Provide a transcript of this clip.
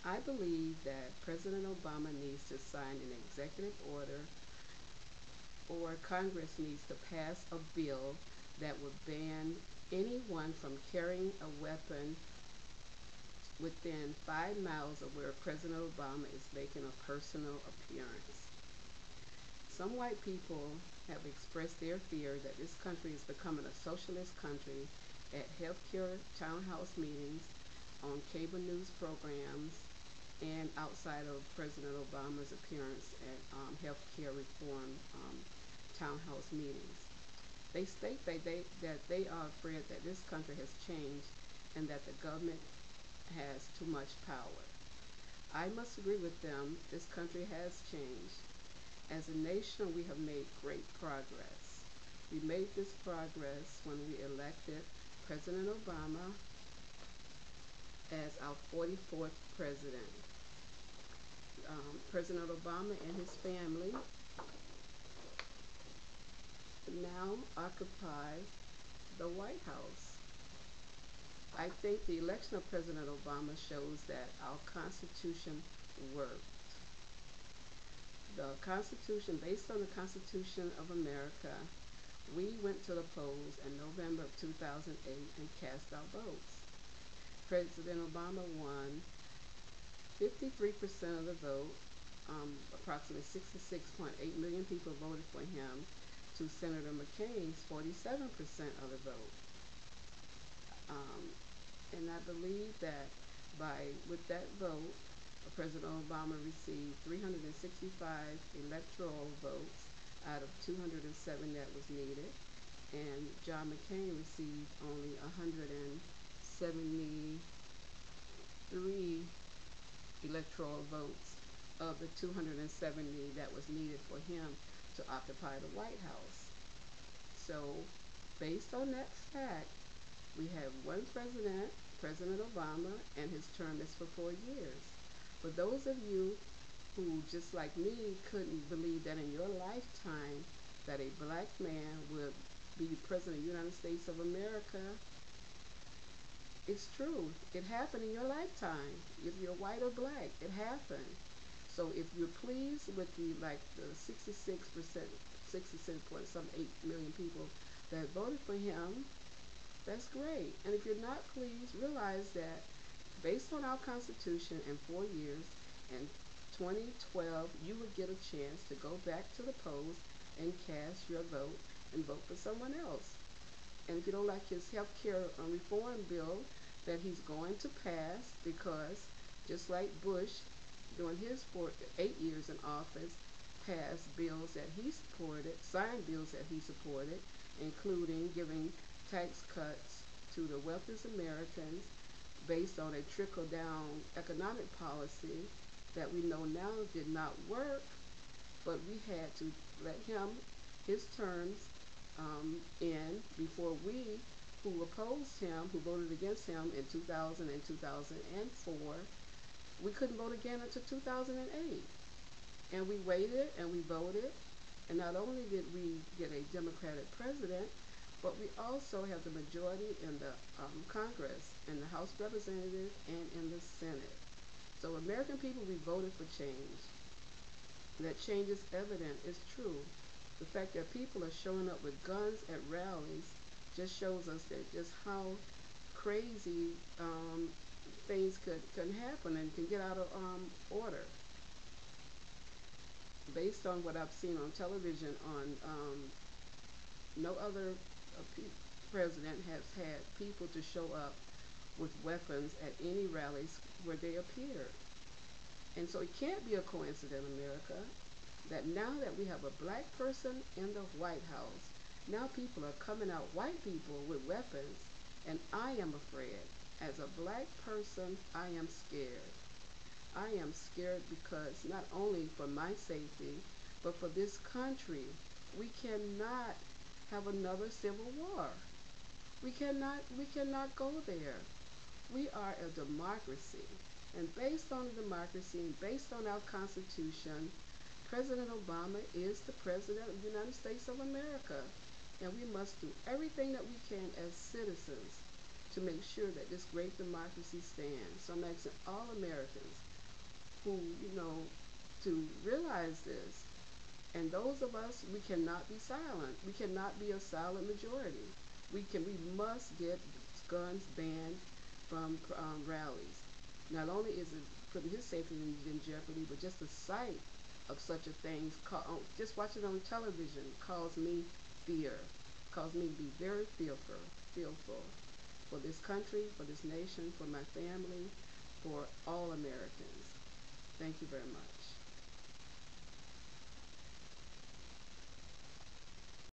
I believe that President Obama needs to sign an executive order, or Congress needs to pass a bill that would ban anyone from carrying a weapon within 5 miles of where President Obama is making a personal appearance. Some white people have expressed their fear that this country is becoming a socialist country at healthcare townhouse meetings, on cable news programs, and outside of President Obama's appearance at healthcare reform townhouse meetings. They state that they are afraid that this country has changed and that the government has too much power. I must agree with them. This country has changed. As a nation, we have made great progress. We made this progress when we elected President Obama as our 44th president. President Obama and his family now occupy the White House. I think the election of President Obama shows that our Constitution worked. The Constitution, based on the Constitution of America, we went to the polls in November of 2008 and cast our votes. President Obama won 53% of the vote. Approximately 66.8 million people voted for him, to Senator McCain's 47% of the vote. And I believe that with that vote, President Obama received 365 electoral votes out of 207 that was needed, and John McCain received only 173 electoral votes of the 270 that was needed for him to occupy the White House. So, based on that fact, we have one president, President Obama, and his term is for 4 years. For those of you who, just like me, couldn't believe that in your lifetime that a black man would be president of the United States of America, it's true. It happened in your lifetime. If you're white or black, it happened. So if you're pleased with the 66%, 66.8 million people that voted for him, that's great. And if you're not pleased, realize that based on our Constitution, in 4 years, in 2012, you would get a chance to go back to the polls and cast your vote and vote for someone else. And if you don't like his health care reform bill that he's going to pass, because just like Bush during his 8 years in office, passed bills that he supported, signed bills that he supported, including giving tax cuts to the wealthiest Americans based on a trickle-down economic policy that we know now did not work, but we had to let his terms end before we, who opposed him, who voted against him in 2000 and 2004, we couldn't vote again until 2008. And we waited and we voted, and not only did we get a Democratic president, but we also have the majority in the Congress, in the House of Representatives, and in the Senate. So American people, we voted for change. That change is evident, it's true. The fact that people are showing up with guns at rallies just shows us that just how crazy things can happen and can get out of order. Based on what I've seen on television, no other president has had people to show up with weapons at any rallies where they appeared. And so it can't be a coincidence, America, that now that we have a black person in the White House, now people are coming out, white people with weapons, and I am afraid. As a black person, I am scared. I am scared because not only for my safety, but for this country. We cannot have another civil war. We cannot go there. We are a democracy. And based on the democracy and based on our Constitution, President Obama is the President of the United States of America. And we must do everything that we can as citizens to make sure that this great democracy stands. So I'm asking all Americans, who, to realize this. And those of us, we cannot be silent. We cannot be a silent majority. We must get guns banned from rallies. Not only is it putting his safety in jeopardy, but just the sight of such a thing, just watching on television, calls me fear, calls me to be very fearful for this country, for this nation, for my family, for all Americans. Thank you very much.